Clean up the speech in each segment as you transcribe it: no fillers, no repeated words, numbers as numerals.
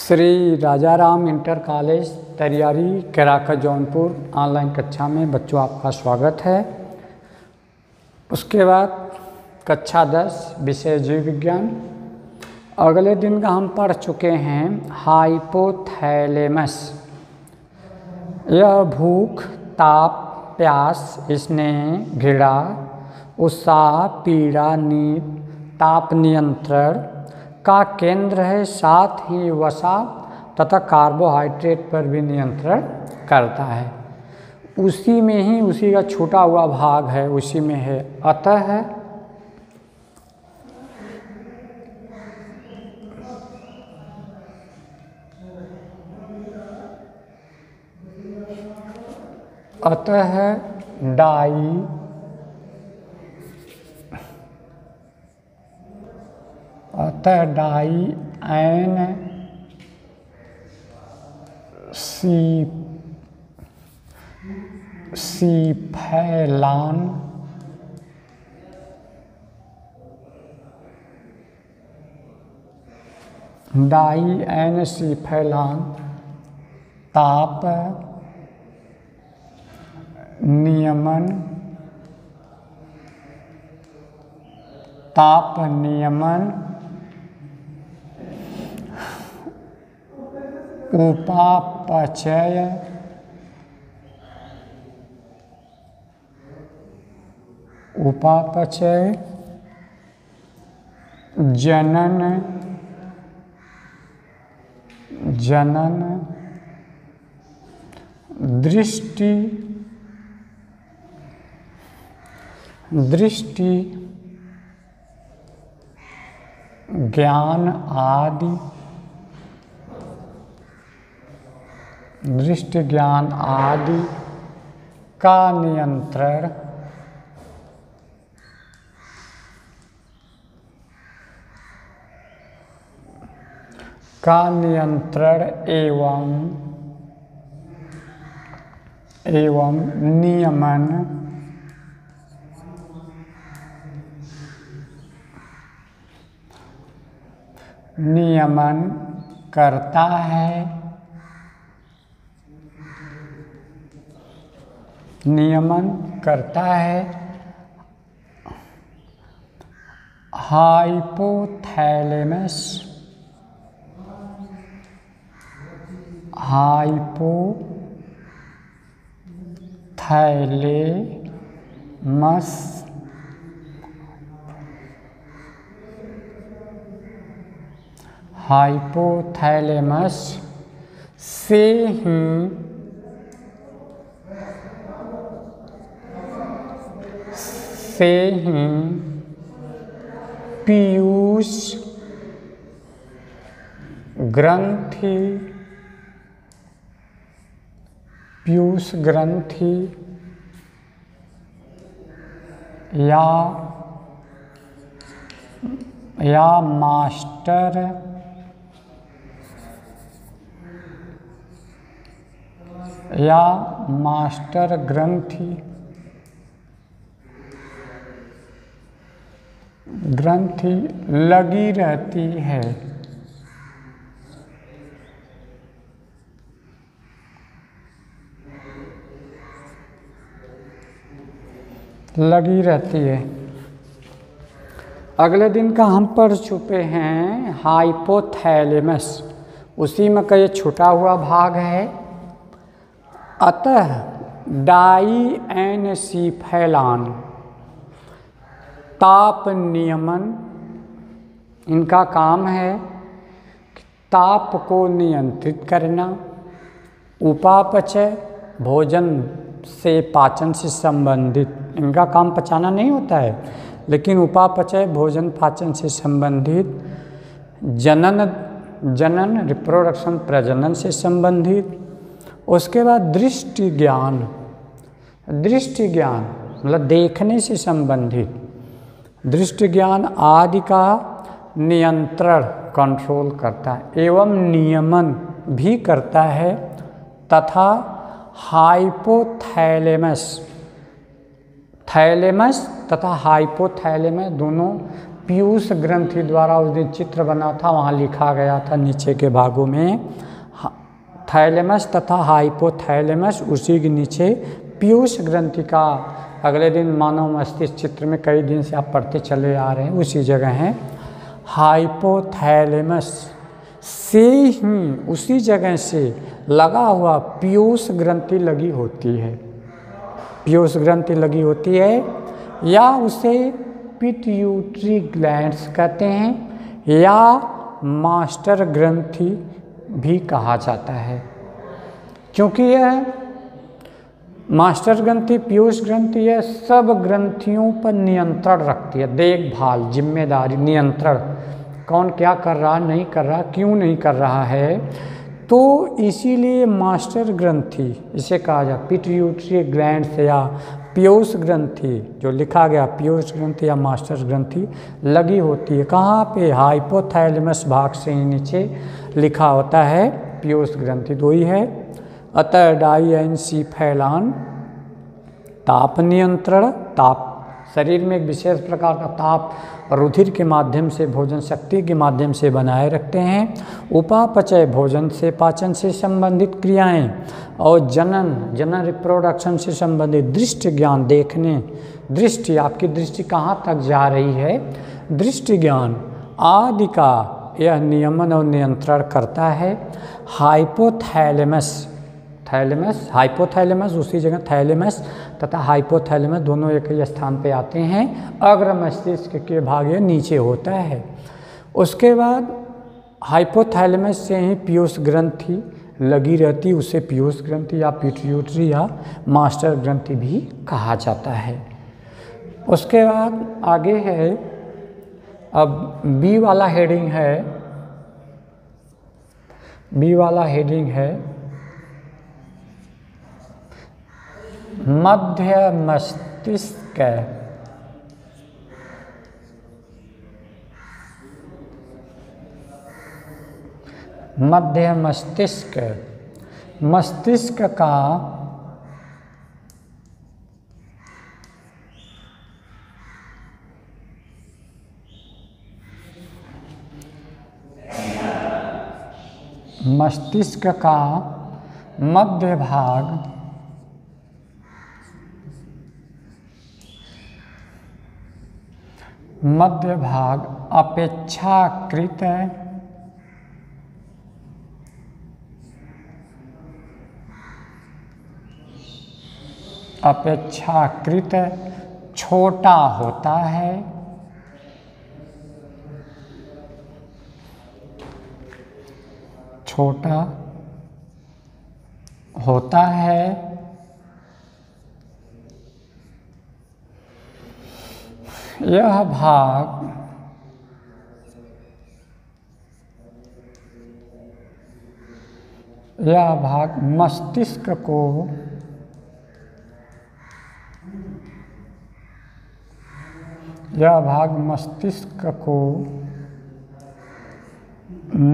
Shri Rajaram inter college Tariyari Kairaka Jaunpur online कक्षा में बच्चों आपका स्वागत है। उसके बाद कक्षा 10 विषय जीव विज्ञान। अगले दिन का हम पढ़ चुके हैं हाइपोथैलेमस। यह भूख, ताप, प्यास, स्नेह, घृणा, उत्साह, पीड़ा, नींद, ताप नियंत्रण का केंद्र है। साथ ही वसा तथा कार्बोहाइड्रेट पर भी नियंत्रण करता है। उसी में ही उसी का छूटा हुआ भाग है, उसी में है। अतः डाई एन सीफेलान ताप नियमन उपापचय जनन दृष्टि ज्ञान आदि का नियंत्रण एवं नियमन करता है। हाइपोथैलेमस से ही पीयूष ग्रंथि या मास्टर ग्रंथि लगी रहती है। अगले दिन का हम पढ़ चुके हैं हाइपोथैलेमस। उसी में का ये छूटा हुआ भाग है। अतः डाईएनसीफेलान ताप नियमन, इनका काम है ताप को नियंत्रित करना। उपापचय भोजन से पाचन से संबंधित, इनका काम पचाना नहीं होता है, लेकिन उपापचय भोजन पाचन से संबंधित। जनन रिप्रोडक्शन प्रजनन से संबंधित। उसके बाद दृष्टि ज्ञान मतलब देखने से संबंधित। दृष्टि ज्ञान आदि का नियंत्रण कंट्रोल करता है एवं नियमन भी करता है। तथा थैलेमस तथा हाइपोथैलेमस दोनों पीयूष ग्रंथि द्वारा उस दिन चित्र बना था, वहाँ लिखा गया था नीचे के भागों में थैलेमस तथा हाइपोथैलेमस, उसी के नीचे पीयूष ग्रंथि का अगले दिन मानव मस्तिष्क चित्र में कई दिन से आप पढ़ते चले आ रहे हैं, उसी जगह है हाइपोथैलेमस से ही, उसी जगह से लगा हुआ पीयूष ग्रंथि लगी होती है, पीयूष ग्रंथि लगी होती है, या उसे पिट्यूटरी ग्लैंड्स कहते हैं या मास्टर ग्रंथि भी कहा जाता है। क्योंकि यह मास्टर ग्रंथि, पीयूष ग्रंथि, यह सब ग्रंथियों पर नियंत्रण रखती है, देखभाल, जिम्मेदारी, नियंत्रण, कौन क्या कर रहा, नहीं कर रहा, क्यों नहीं कर रहा है। तो इसीलिए मास्टर ग्रंथि इसे कहा जाता है, पिट्यूटरी ग्लैंड्स या पीयूष ग्रंथि, जो लिखा गया पीयूष ग्रंथि या मास्टर ग्रंथि लगी होती है। कहाँ पे? हाइपोथैलेमस भाग से ही नीचे लिखा होता है पीयूष ग्रंथि, दो ही है। अतः डाइएनसीफेलॉन ताप नियंत्रण, ताप शरीर में एक विशेष प्रकार का ताप रुधिर के माध्यम से, भोजन शक्ति के माध्यम से बनाए रखते हैं। उपापचय, भोजन से, पाचन से संबंधित क्रियाएं, और जनन रिप्रोडक्शन से संबंधित दृष्टि ज्ञान, देखने, दृष्टि, आपकी दृष्टि कहाँ तक जा रही है, दृष्टि ज्ञान आदि का यह नियमन और नियंत्रण करता है। हाइपोथैलेमस, थैलेमस, हाइपोथैलेमस, उसी जगह थैलेमस तथा हाइपोथैलेमस दोनों एक ही स्थान पे आते हैं। अग्र मस्तिष्क के भाग ये नीचे होता है। उसके बाद हाइपोथैलेमस से ही पीयूष ग्रंथि लगी रहती, उसे पीयूष ग्रंथि या पिट्यूटरी या मास्टर ग्रंथि भी कहा जाता है। उसके बाद आगे है, अब बी वाला हेडिंग है, बी वाला हेडिंग है मध्य मस्तिष्क। मध्य मस्तिष्क, मस्तिष्क का मस्तिष्क का मध्य भाग अपेक्षाकृत छोटा होता है, छोटा होता है। यह भाग मस्तिष्क को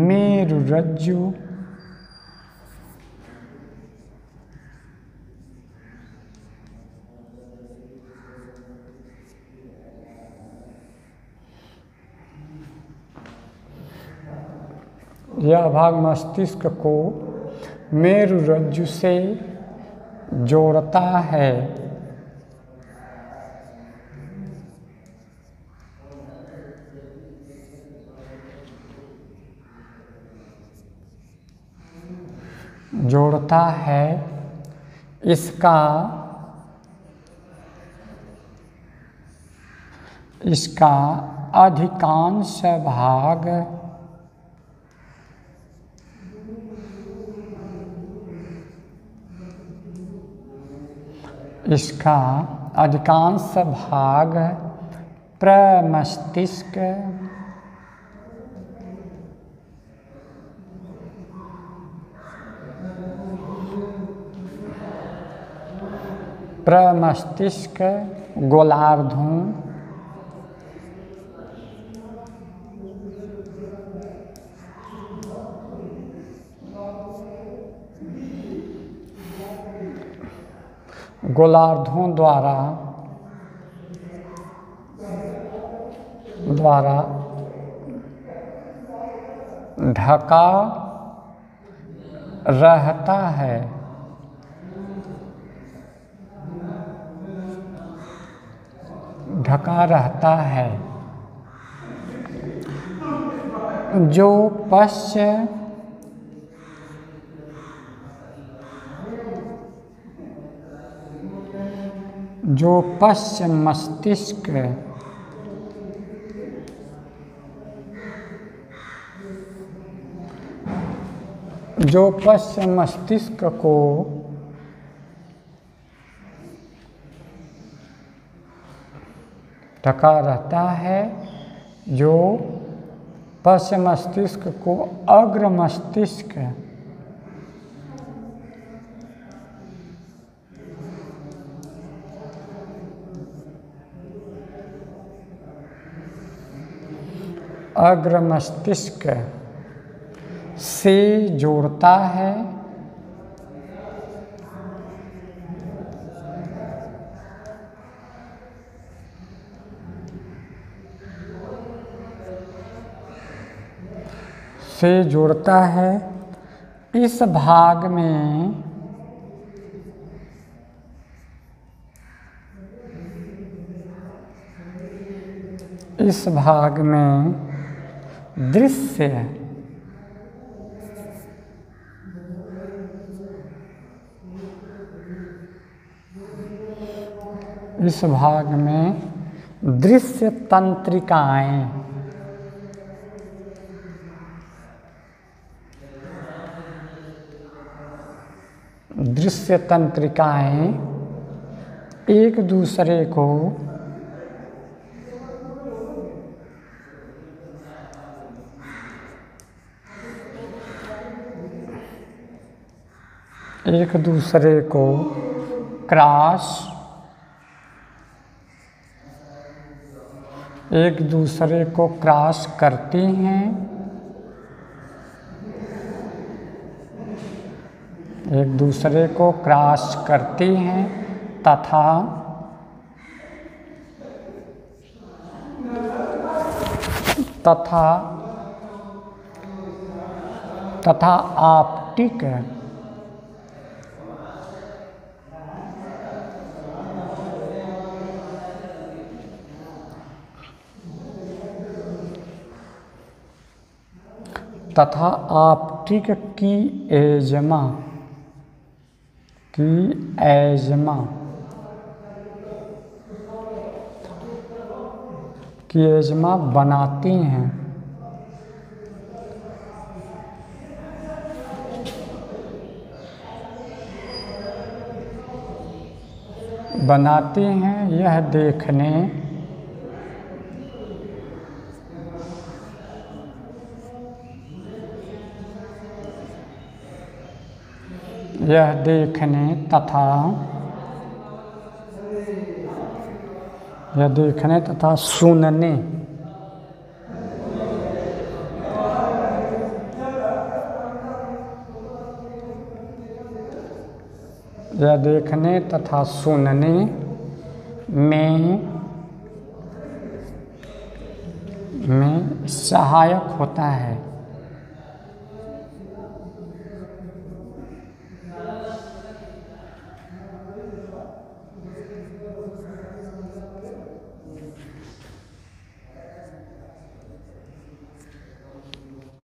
मेरुरज्जु मेरुरज्जु से जोड़ता है। इसका अधिकांश भाग प्रमस्तिष्क गोलार्धों द्वारा ढका रहता है। ढका रहता है। जो पश्च मस्तिष्क को ढका रहता है, जो पश्च मस्तिष्क को अग्र मस्तिष्क से जोड़ता है। इस भाग में दृश्य तंत्रिकाएं एक दूसरे को क्रॉस करती हैं। तथा ऑप्टिक की एजमा बनाती हैं। यह देखने तथा सुनने में सहायक होता है।